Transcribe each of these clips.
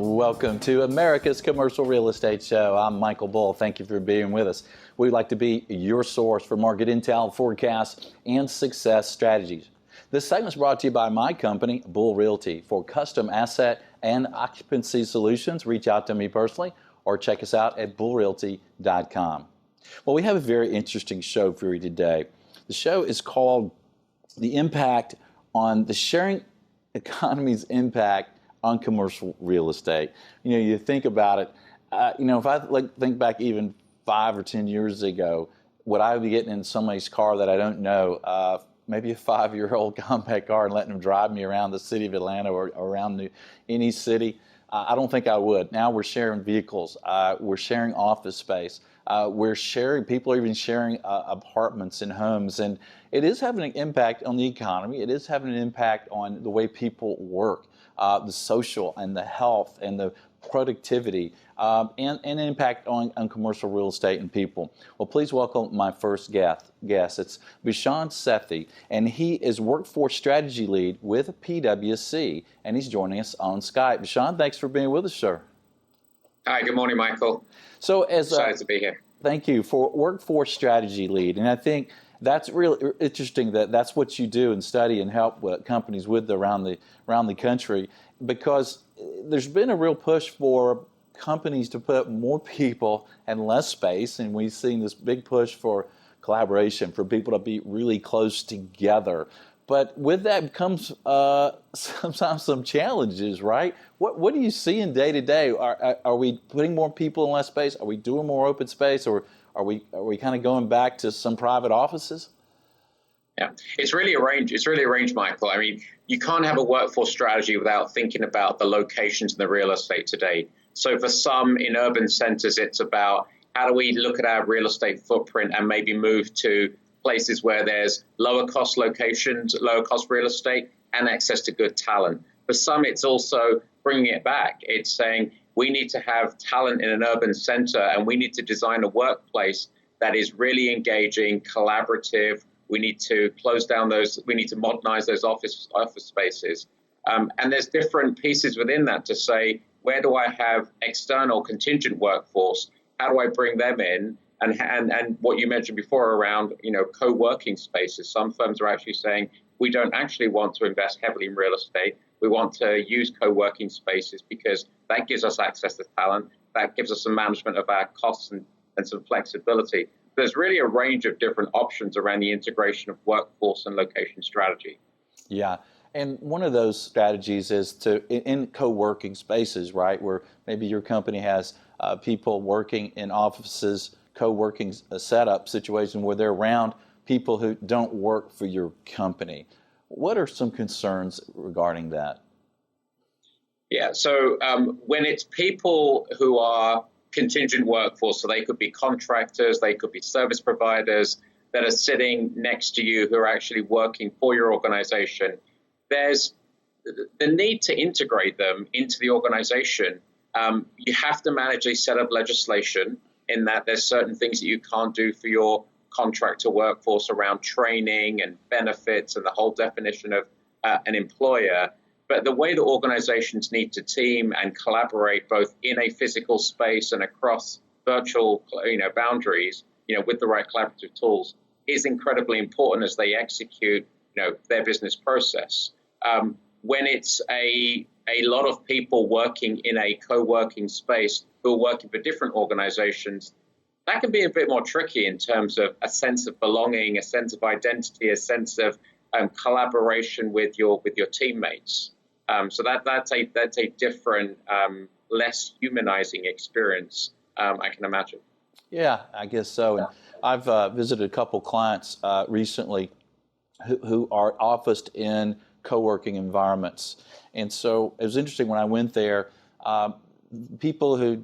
Welcome to America's Commercial Real Estate Show. I'm Michael Bull. Thank you for being with us. We'd like to be your source for market intel, forecasts, and success strategies. This segment is brought to you by my company, Bull Realty. For custom asset and occupancy solutions, reach out to me personally or check us out at bullrealty.com. Well, we have a very interesting show for you today. The show is called The Impact on the Sharing Economy's Impact on Commercial Real Estate. You think about it, if I think back even 5 or 10 years ago, would I be getting in somebody's car that I don't know, maybe a 5-year-old compact car, and letting them drive me around the city of Atlanta or around any city? I don't think I would. Now we're sharing vehicles, we're sharing office space, people are even sharing apartments and homes, and it is having an impact on the economy. It is having an impact on the way people work, the social and the health and the productivity, and an impact on commercial real estate and people. Well, please welcome my first guest. It's Bhushan Sethi, and he is Workforce Strategy Lead with PwC, and he's joining us on Skype. Bhushan, thanks for being with us, sir. Hi, good morning, Michael. So, excited to be here. Thank you for Workforce Strategy Lead, and I think that's really interesting that's what you do and study and help with companies with around the country, because there's been a real push for companies to put more people and less space, and we've seen this big push for collaboration, for people to be really close together. But with that comes sometimes some challenges, right? What are you seeing day to day? Are we putting more people in less space? Are we doing more open space, or are we kind of going back to some private offices? Yeah, it's really a range. It's really a range, Michael. I mean, you can't have a workforce strategy without thinking about the locations in the real estate today. So for some in urban centers, it's about how do we look at our real estate footprint and maybe move to places where there's lower cost locations, lower cost real estate, and access to good talent. For some, it's also bringing it back. It's saying we need to have talent in an urban center, and we need to design a workplace that is really engaging, collaborative. We need to close down we need to modernize those office spaces. And there's different pieces within that to say, where do I have external contingent workforce? How do I bring them in? And what you mentioned before around, co-working spaces. Some firms are actually saying, we don't actually want to invest heavily in real estate. We want to use co-working spaces because that gives us access to talent. That gives us some management of our costs and some flexibility. There's really a range of different options around the integration of workforce and location strategy. Yeah. And one of those strategies is in co-working spaces, right, where maybe your company has people working in offices, co-working setup situation where they're around people who don't work for your company. What are some concerns regarding that? Yeah, so when it's people who are contingent workforce, so they could be contractors, they could be service providers that are sitting next to you who are actually working for your organization, there's the need to integrate them into the organization. You have to manage a set of legislation in that there's certain things that you can't do for your contractor workforce around training and benefits and the whole definition of an employer. But the way that organizations need to team and collaborate both in a physical space and across virtual boundaries, with the right collaborative tools is incredibly important as they execute their business process. When it's a lot of people working in a co-working space who are working for different organizations, that can be a bit more tricky in terms of a sense of belonging, a sense of identity, a sense of collaboration with your teammates. So that's a different, less humanizing experience, I can imagine. Yeah, I guess so. And I've visited a couple clients recently who are officed in co-working environments. And so it was interesting when I went there, people who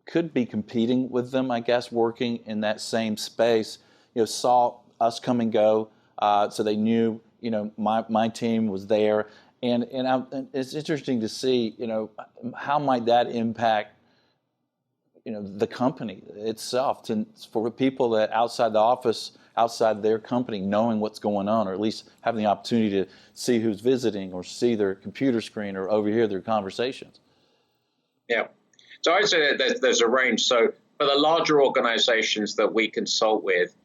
could be competing with them, I guess, working in that same space, saw us come and go. So they knew, my team was there. And it's interesting to see, how might that impact, the company itself, for people that outside the office, outside their company, knowing what's going on, or at least having the opportunity to see who's visiting or see their computer screen or overhear their conversations. Yeah. So I'd say that there's a range. So for the larger organizations that we consult with,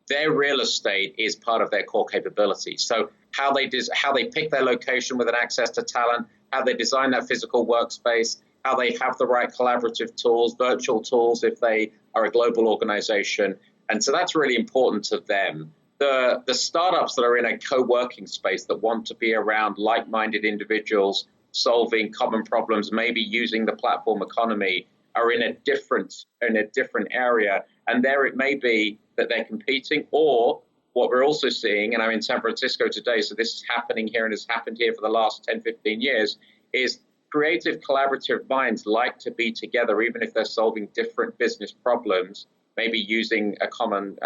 their real estate is part of their core capability. So how they pick their location with an access to talent, how they design that physical workspace, how they have the right collaborative tools, virtual tools if they are a global organization. And so that's really important to them. The startups that are in a co-working space that want to be around like-minded individuals solving common problems, maybe using the platform economy, are in a different area. And there it may be that they're competing, or what we're also seeing, and I'm in San Francisco today, so this is happening here and has happened here for the last 10, 15 years, is creative, collaborative minds like to be together, even if they're solving different business problems, maybe using a common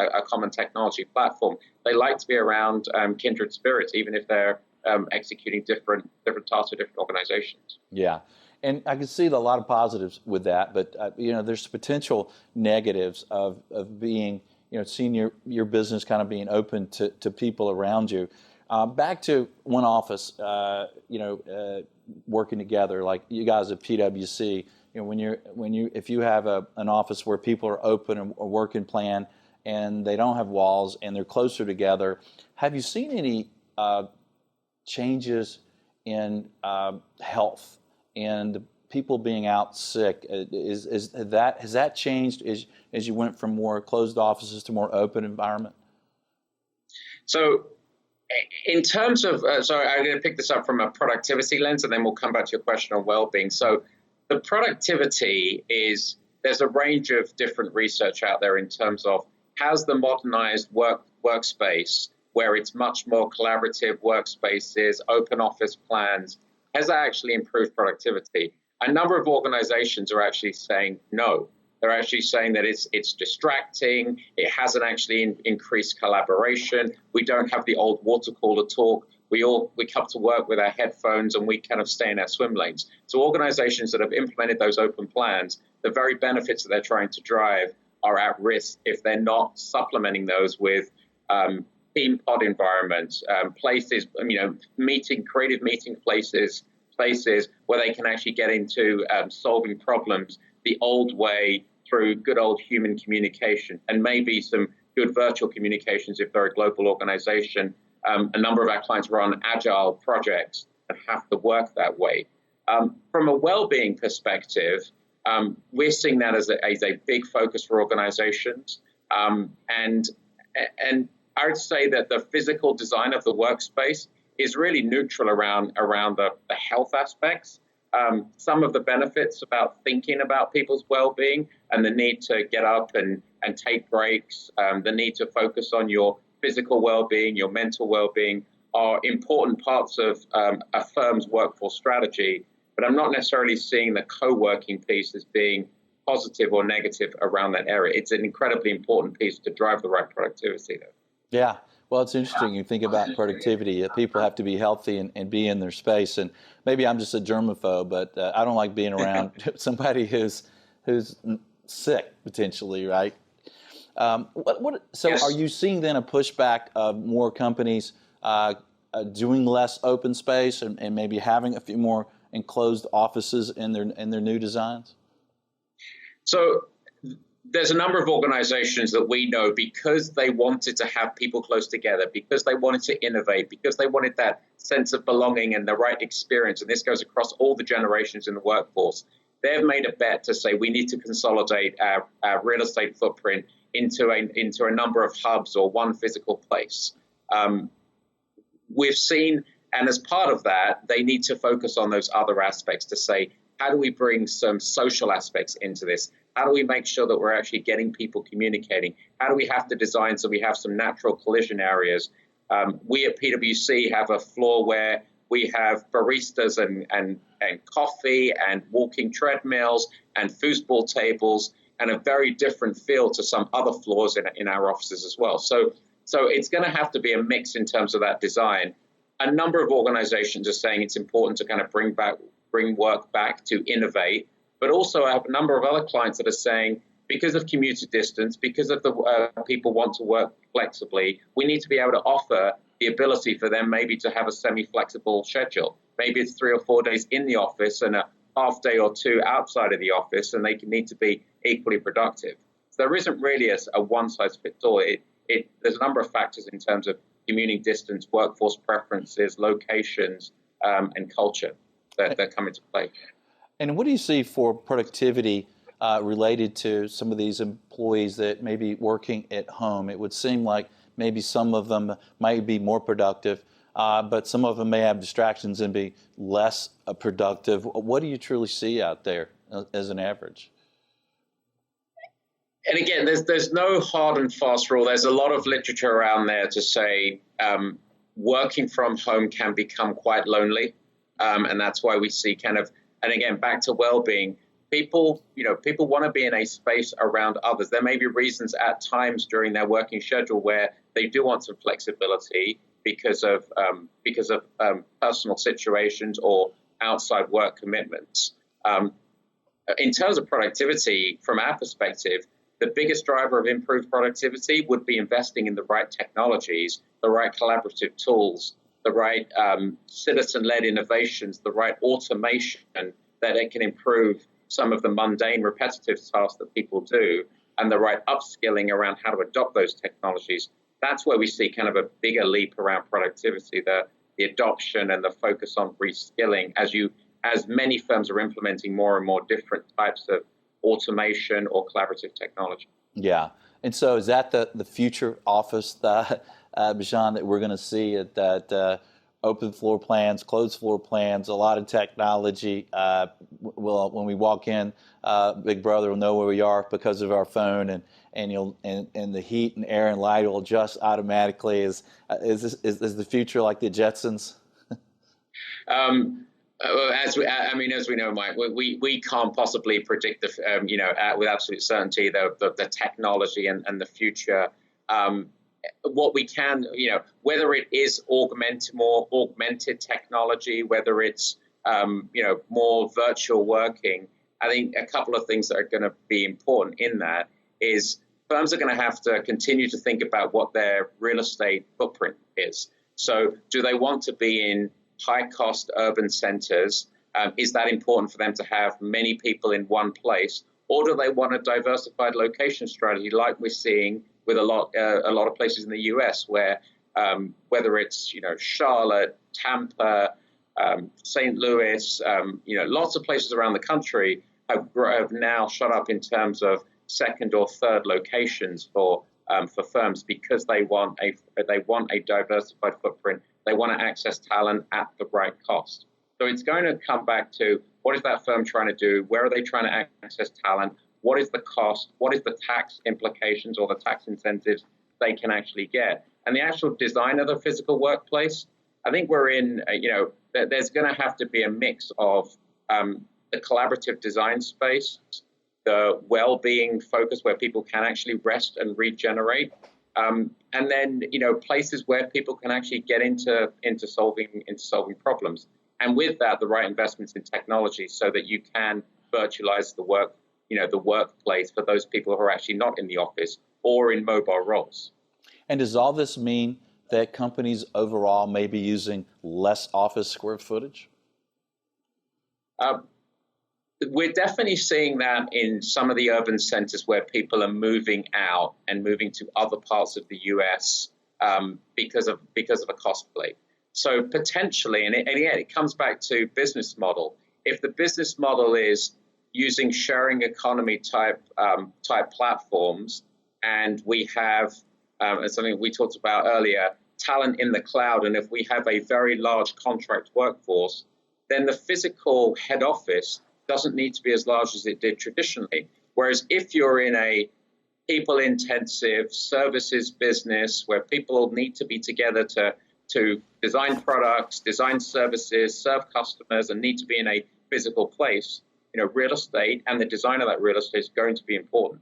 technology platform. They like to be around kindred spirits, even if they're executing different tasks for different organizations. Yeah. And I can see a lot of positives with that, but there's potential negatives of being, seeing your business kind of being open to people around you. Back to one office, working together, like you guys at PwC. If you have an office where people are open and a working plan, and they don't have walls and they're closer together, have you seen any changes in health and people being out sick? Has that changed as you went from more closed offices to more open environment? So in terms of, I'm going to pick this up from a productivity lens, and then we'll come back to your question on well-being. So the productivity is, there's a range of different research out there in terms of how's the modernized workspace, where it's much more collaborative workspaces, open office plans, has that actually improved productivity? A number of organizations are actually saying no. They're actually saying that it's distracting. It hasn't actually increased collaboration. We don't have the old water cooler talk. We come to work with our headphones and we kind of stay in our swim lanes. So organizations that have implemented those open plans, the very benefits that they're trying to drive are at risk if they're not supplementing those with team pod environments, places, creative meeting places where they can actually get into solving problems the old way through good old human communication, and maybe some good virtual communications if they're a global organization. A number of our clients run agile projects and have to work that way. From a well-being perspective, we're seeing that as a big focus for organizations. And I would say that the physical design of the workspace is really neutral around the health aspects. Some of the benefits about thinking about people's well-being and the need to get up and take breaks, the need to focus on your physical well-being, your mental well-being, are important parts of a firm's workforce strategy. But I'm not necessarily seeing the co-working piece as being positive or negative around that area. It's an incredibly important piece to drive the right productivity there. Yeah. Well, it's interesting. You think about productivity. People have to be healthy and be in their space. And maybe I'm just a germaphobe, but I don't like being around somebody who's sick potentially, right? So yes. Are you seeing then a pushback of more companies doing less open space and maybe having a few more enclosed offices in their new designs? So there's a number of organizations that we know, because they wanted to have people close together, because they wanted to innovate, because they wanted that sense of belonging and the right experience, and this goes across all the generations in the workforce. They've made a bet to say we need to consolidate our real estate footprint into a number of hubs or one physical place. We've seen, and as part of that, they need to focus on those other aspects to say, how do we bring some social aspects into this? How do we make sure that we're actually getting people communicating? How do we have to design so we have some natural collision areas? We at PwC have a floor where we have baristas and coffee and walking treadmills and foosball tables, and a very different feel to some other floors in our offices as well. So it's going to have to be a mix in terms of that design. A number of organizations are saying it's important to kind of bring work back to innovate, but also I have a number of other clients that are saying, because of commuter distance, because of the people want to work flexibly, we need to be able to offer the ability for them maybe to have a semi-flexible schedule. Maybe it's 3 or 4 days in the office and a half day or two outside of the office, and they need to be equally productive. So there isn't really a one-size-fits-all. There's a number of factors in terms of commuting distance, workforce preferences, locations, and culture that come into play. And what do you see for productivity related to some of these employees that may be working at home? It would seem like maybe some of them might be more productive, but some of them may have distractions and be less productive. What do you truly see out there as an average? And again, there's no hard and fast rule. There's a lot of literature around there to say working from home can become quite lonely, and that's why we see kind of, and again, back to well-being. People want to be in a space around others. There may be reasons at times during their working schedule where they do want some flexibility because of personal situations or outside work commitments. In terms of productivity, from our perspective, the biggest driver of improved productivity would be investing in the right technologies, the right collaborative tools, the right citizen-led innovations, the right automation that it can improve some of the mundane, repetitive tasks that people do, and the right upskilling around how to adopt those technologies. That's where we see kind of a bigger leap around productivity, the adoption and the focus on reskilling as many firms are implementing more and more different types of automation or collaborative technology. Yeah. And so is that the future office, Bhushan, that we're going to see at that open floor plans, closed floor plans, a lot of technology? Well, when we walk in, Big Brother will know where we are because of our phone, and the heat and air and light will adjust automatically. Is the future like the Jetsons? As we know, Mike, we can't possibly predict with absolute certainty the technology and the future. What we can, whether it is more augmented technology, whether it's more virtual working, I think a couple of things that are going to be important in that is firms are going to have to continue to think about what their real estate footprint is. So do they want to be in high-cost urban centers? Is that important for them to have many people in one place? Or do they want a diversified location strategy like we're seeing with a lot of places in the U.S. where whether it's Charlotte, Tampa, St. Louis, lots of places around the country have now shot up in terms of second or third locations for firms because they want a diversified footprint. They want to access talent at the right cost. So it's going to come back to what is that firm trying to do? Where are they trying to access talent? What is the cost? What is the tax implications or the tax incentives they can actually get? And the actual design of the physical workplace, I think we're in, there's going to have to be a mix of the collaborative design space, the well-being focus where people can actually rest and regenerate, and then places where people can actually get into solving problems. And with that, the right investments in technology so that you can virtualize the workplace for those people who are actually not in the office or in mobile roles. And does all this mean that companies overall may be using less office square footage? We're definitely seeing that in some of the urban centers where people are moving out and moving to other parts of the U.S. Because of a cost play. So potentially, and it comes back to business model. If the business model is using sharing economy type platforms, and we have something we talked about earlier, talent in the cloud, and if we have a very large contract workforce, then the physical head office doesn't need to be as large as it did traditionally. Whereas if you're in a people-intensive services business where people need to be together to design products, design services, serve customers, and need to be in a physical place, real estate and the design of that real estate is going to be important.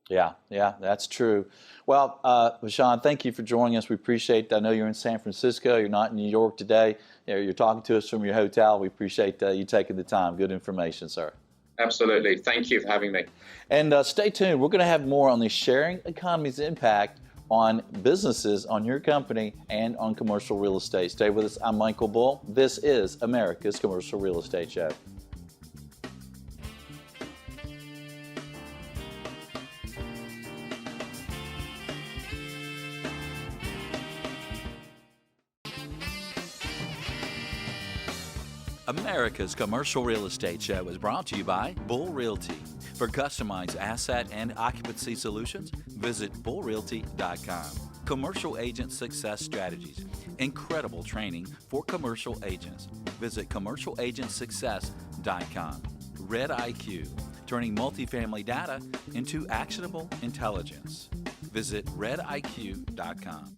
Yeah, that's true. Well, Bhushan, thank you for joining us. We appreciate I know you're in San Francisco. You're not in New York today. You're talking to us from your hotel. We appreciate you taking the time. Good information, sir. Absolutely. Thank you for having me. And stay tuned. We're going to have more on the sharing economy's impact on businesses, on your company, and on commercial real estate. Stay with us. I'm Michael Bull. This is America's Commercial Real Estate Show. America's Commercial Real Estate Show is brought to you by Bull Realty. For customized asset and occupancy solutions, visit bullrealty.com. Commercial Agent Success Strategies. Incredible training for commercial agents. Visit commercialagentsuccess.com. Red IQ, turning multifamily data into actionable intelligence. Visit rediq.com.